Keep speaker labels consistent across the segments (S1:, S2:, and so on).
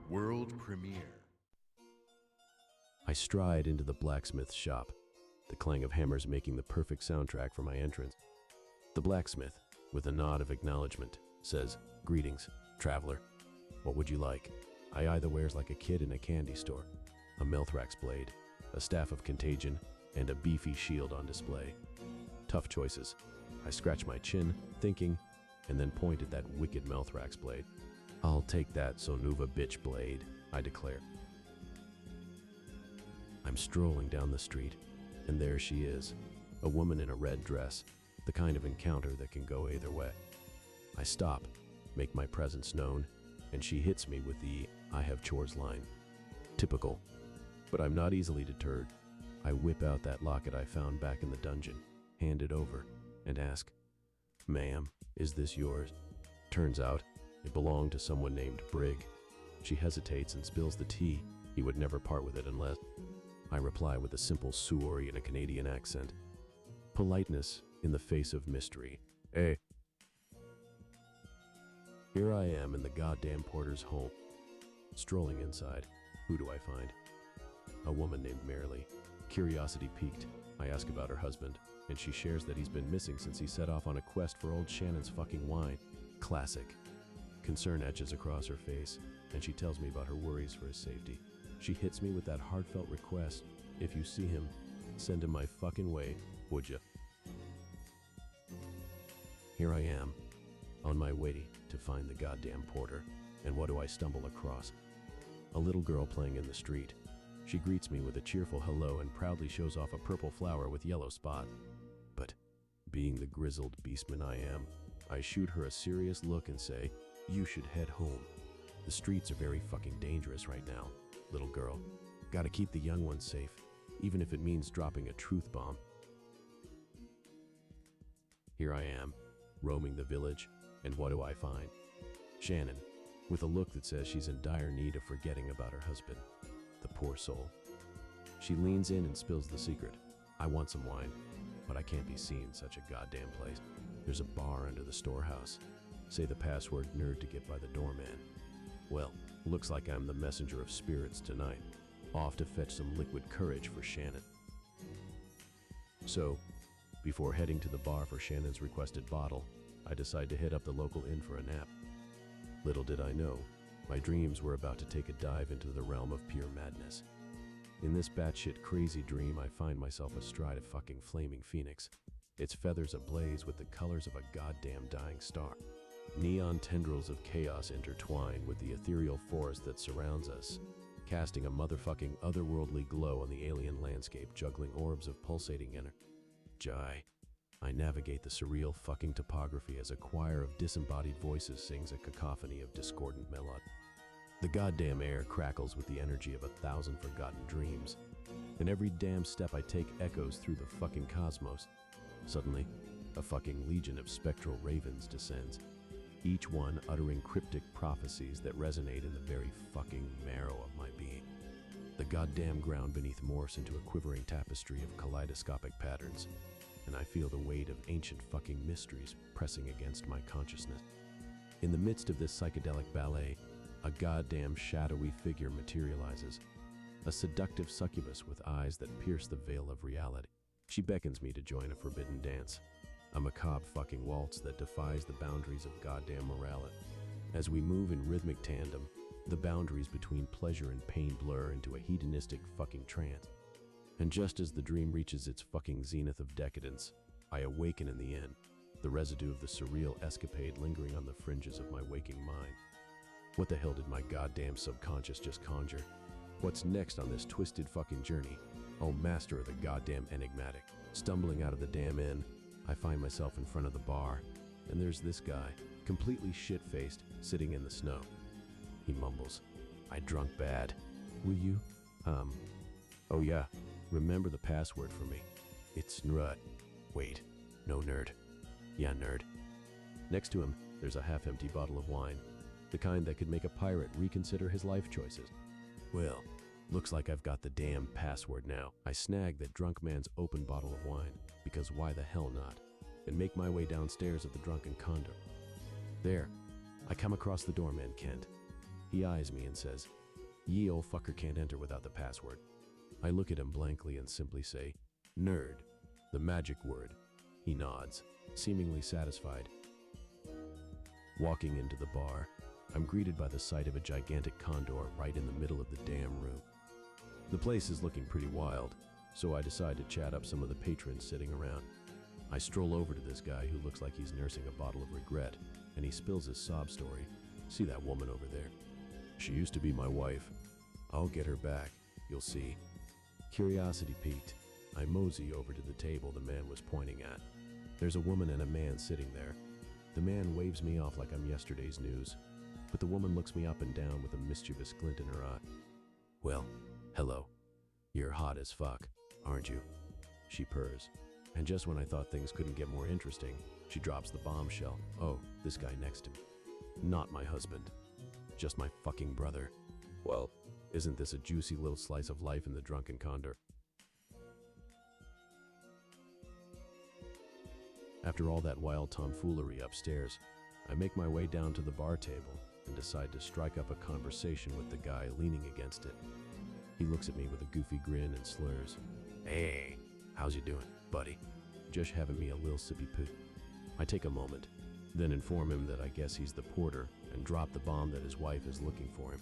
S1: World premiere.
S2: I stride into the blacksmith's shop, the clang of hammers making the perfect soundtrack for my entrance. The blacksmith, with a nod of acknowledgement, says, "Greetings, traveler. What would you like?" I either wears like a kid in a candy store, a Melthrax blade, a staff of contagion, and a beefy shield on display. Tough choices. I scratch my chin, thinking, and then point at that wicked Melthrax blade. "I'll take that Sonuva bitch blade," I declare. I'm strolling down the street, and there she is, a woman in a red dress, the kind of encounter that can go either way. I stop, make my presence known, and she hits me with the "I have chores" line. Typical. But I'm not easily deterred. I whip out that locket I found back in the dungeon, hand it over, and ask, "Ma'am, is this yours?" Turns out, it belonged to someone named Brig. She hesitates and spills the tea. He would never part with it unless... I reply with a simple Suori in a Canadian accent. Politeness in the face of mystery. Eh? Here I am in the goddamn porter's home. Strolling inside, who do I find? A woman named Merrily. Curiosity piqued, I ask about her husband, and she shares that he's been missing since he set off on a quest for old Shannon's fucking wine. Classic. Concern etches across her face, and she tells me about her worries for his safety. She hits me with that heartfelt request, "If you see him, send him my fucking way, would ya?" Here I am, on my way to find the goddamn porter, and what do I stumble across? A little girl playing in the street. She greets me with a cheerful hello and proudly shows off a purple flower with yellow spot. But, being the grizzled beastman I am, I shoot her a serious look and say, "You should head home. The streets are very fucking dangerous right now, little girl. Gotta keep the young ones safe, even if it means dropping a truth bomb." Here I am, roaming the village, and what do I find? Shannon, with a look that says she's in dire need of forgetting about her husband. The poor soul. She leans in and spills the secret. I want some wine, but I can't be seen such a goddamn place. There's a bar under the storehouse. Say the password nerd to get by the doorman. Well, looks like I'm the messenger of spirits tonight, off to fetch some liquid courage for Shannon. So, before heading to the bar for Shannon's requested bottle, I decide to hit up the local inn for a nap. Little did I know, my dreams were about to take a dive into the realm of pure madness. In this batshit crazy dream, I find myself astride a fucking flaming phoenix, its feathers ablaze with the colors of a goddamn dying star. Neon tendrils of chaos intertwine with the ethereal forest that surrounds us, casting a motherfucking otherworldly glow on the alien landscape, juggling orbs of pulsating energy. I navigate the surreal fucking topography as a choir of disembodied voices sings a cacophony of discordant melody. The goddamn air crackles with the energy of 1,000 forgotten dreams, and every damn step I take echoes through the fucking cosmos. Suddenly, a fucking legion of spectral ravens descends, each one uttering cryptic prophecies that resonate in the very fucking marrow of my being. The goddamn ground beneath morphs into a quivering tapestry of kaleidoscopic patterns, and I feel the weight of ancient fucking mysteries pressing against my consciousness. In the midst of this psychedelic ballet, a goddamn shadowy figure materializes, a seductive succubus with eyes that pierce the veil of reality. She beckons me to join a forbidden dance, a macabre fucking waltz that defies the boundaries of goddamn morality. As we move in rhythmic tandem, the boundaries between pleasure and pain blur into a hedonistic fucking trance. And just as the dream reaches its fucking zenith of decadence, I awaken in the inn, the residue of the surreal escapade lingering on the fringes of my waking mind. What the hell did my goddamn subconscious just conjure? What's next on this twisted fucking journey? Oh, master of the goddamn enigmatic. Stumbling out of the damn inn, I find myself in front of the bar, and there's this guy, completely shit-faced, sitting in the snow. He mumbles, "I drunk bad. Will you? Oh yeah, remember the password for me. It's nerd. Wait, no nerd. Yeah, nerd." Next to him, there's a half-empty bottle of wine, the kind that could make a pirate reconsider his life choices. Well, looks like I've got the damn password now. I snag that drunk man's open bottle of wine, because why the hell not, and make my way downstairs of the drunken condo. There, I come across the doorman, Kent. He eyes me and says, "Ye old fucker can't enter without the password." I look at him blankly and simply say, "Nerd, the magic word." He nods, seemingly satisfied. Walking into the bar, I'm greeted by the sight of a gigantic condor right in the middle of the damn room. The place is looking pretty wild, so I decide to chat up some of the patrons sitting around. I stroll over to this guy who looks like he's nursing a bottle of regret, and he spills his sob story. "See that woman over there? She used to be my wife. I'll get her back, you'll see." Curiosity piqued, I mosey over to the table the man was pointing at. There's a woman and a man sitting there. The man waves me off like I'm yesterday's news, but the woman looks me up and down with a mischievous glint in her eye. "Well, hello. You're hot as fuck, aren't you?" She purrs. And just when I thought things couldn't get more interesting, she drops the bombshell. "Oh, this guy next to me. Not my husband. Just my fucking brother." Well, isn't this a juicy little slice of life in the drunken condor? After all that wild tomfoolery upstairs, I make my way down to the bar table and decide to strike up a conversation with the guy leaning against it. He looks at me with a goofy grin and slurs. "Hey, how's you doing, buddy? Just having me a little sippy poo." I take a moment, then inform him that I guess he's the porter and drop the bomb that his wife is looking for him.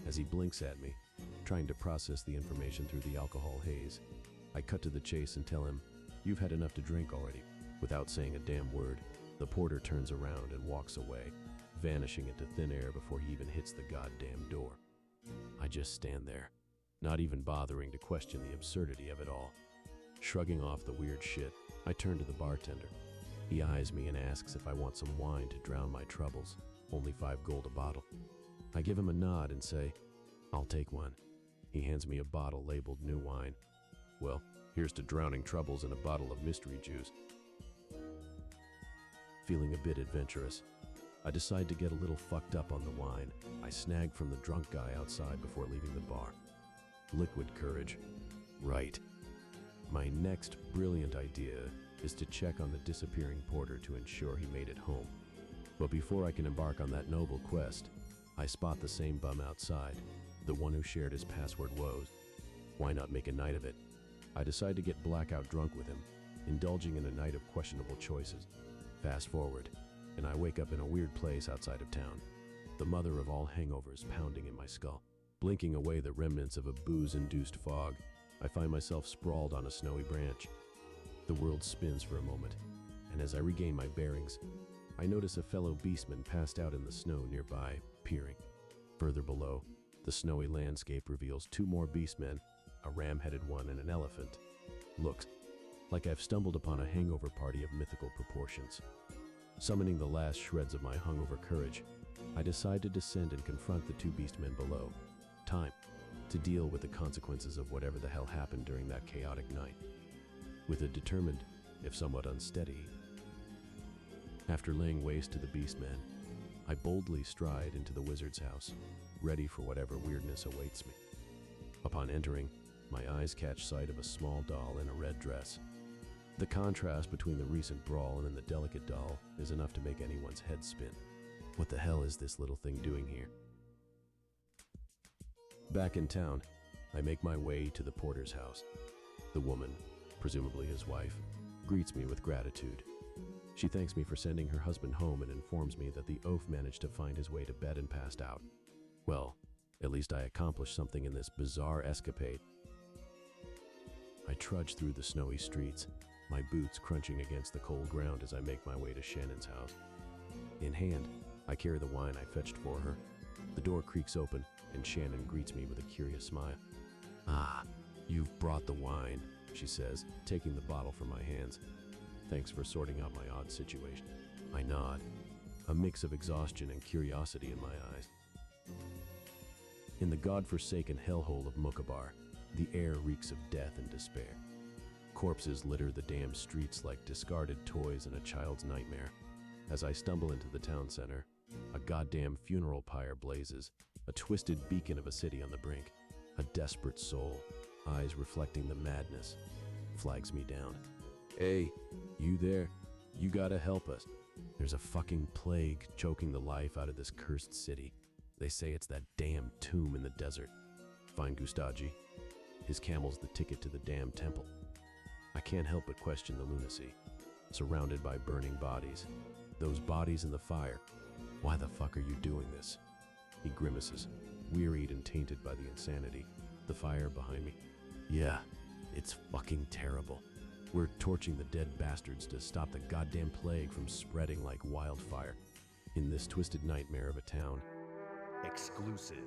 S2: As he blinks at me, trying to process the information through the alcohol haze, I cut to the chase and tell him, "You've had enough to drink already." Without saying a damn word, the porter turns around and walks away, vanishing into thin air before he even hits the goddamn door. I just stand there, not even bothering to question the absurdity of it all. Shrugging off the weird shit, I turn to the bartender. He eyes me and asks if I want some wine to drown my troubles, only 5 gold a bottle. I give him a nod and say, "I'll take one." He hands me a bottle labeled new wine. Well, here's to drowning troubles and a bottle of mystery juice. Feeling a bit adventurous, I decide to get a little fucked up on the wine I snagged from the drunk guy outside before leaving the bar. Liquid courage. Right. My next brilliant idea is to check on the disappearing porter to ensure he made it home. But before I can embark on that noble quest, I spot the same bum outside, the one who shared his password woes. Why not make a night of it? I decide to get blackout drunk with him, indulging in a night of questionable choices. Fast forward, and I wake up in a weird place outside of town, the mother of all hangovers pounding in my skull. Blinking away the remnants of a booze-induced fog, I find myself sprawled on a snowy branch. The world spins for a moment, and as I regain my bearings, I notice a fellow beastman passed out in the snow nearby, peering. Further below, the snowy landscape reveals 2 more beastmen, a ram-headed one and an elephant. Looks like I've stumbled upon a hangover party of mythical proportions. Summoning the last shreds of my hungover courage, I decide to descend and confront the 2 beastmen below. Time to deal with the consequences of whatever the hell happened during that chaotic night. With a determined, if somewhat unsteady. After laying waste to the beastmen, I boldly stride into the wizard's house, ready for whatever weirdness awaits me. Upon entering, my eyes catch sight of a small doll in a red dress. The contrast between the recent brawl and the delicate doll is enough to make anyone's head spin. What the hell is this little thing doing here? Back in town, I make my way to the porter's house. The woman, presumably his wife, greets me with gratitude. She thanks me for sending her husband home and informs me that the oaf managed to find his way to bed and passed out. Well, at least I accomplished something in this bizarre escapade. I trudge through the snowy streets, my boots crunching against the cold ground as I make my way to Shannon's house. In hand, I carry the wine I fetched for her. The door creaks open, and Shannon greets me with a curious smile. "Ah, you've brought the wine," she says, taking the bottle from my hands. "Thanks for sorting out my odd situation." I nod, a mix of exhaustion and curiosity in my eyes. In the godforsaken hellhole of Mukabar, the air reeks of death and despair. Corpses litter the damn streets like discarded toys in a child's nightmare. As I stumble into the town center, a goddamn funeral pyre blazes, a twisted beacon of a city on the brink. A desperate soul, eyes reflecting the madness, flags me down. "Hey, you there? You gotta help us. There's a fucking plague choking the life out of this cursed city." They say it's that damn tomb in the desert. Find Gustaji. His camel's the ticket to the damn temple. I can't help but question the lunacy. Surrounded by burning bodies. Those bodies in the fire. Why the fuck are you doing this? He grimaces, wearied and tainted by the insanity. The fire behind me. Yeah, it's fucking terrible. We're torching the dead bastards to stop the goddamn plague from spreading like wildfire in this twisted nightmare of a town.
S1: Exclusive.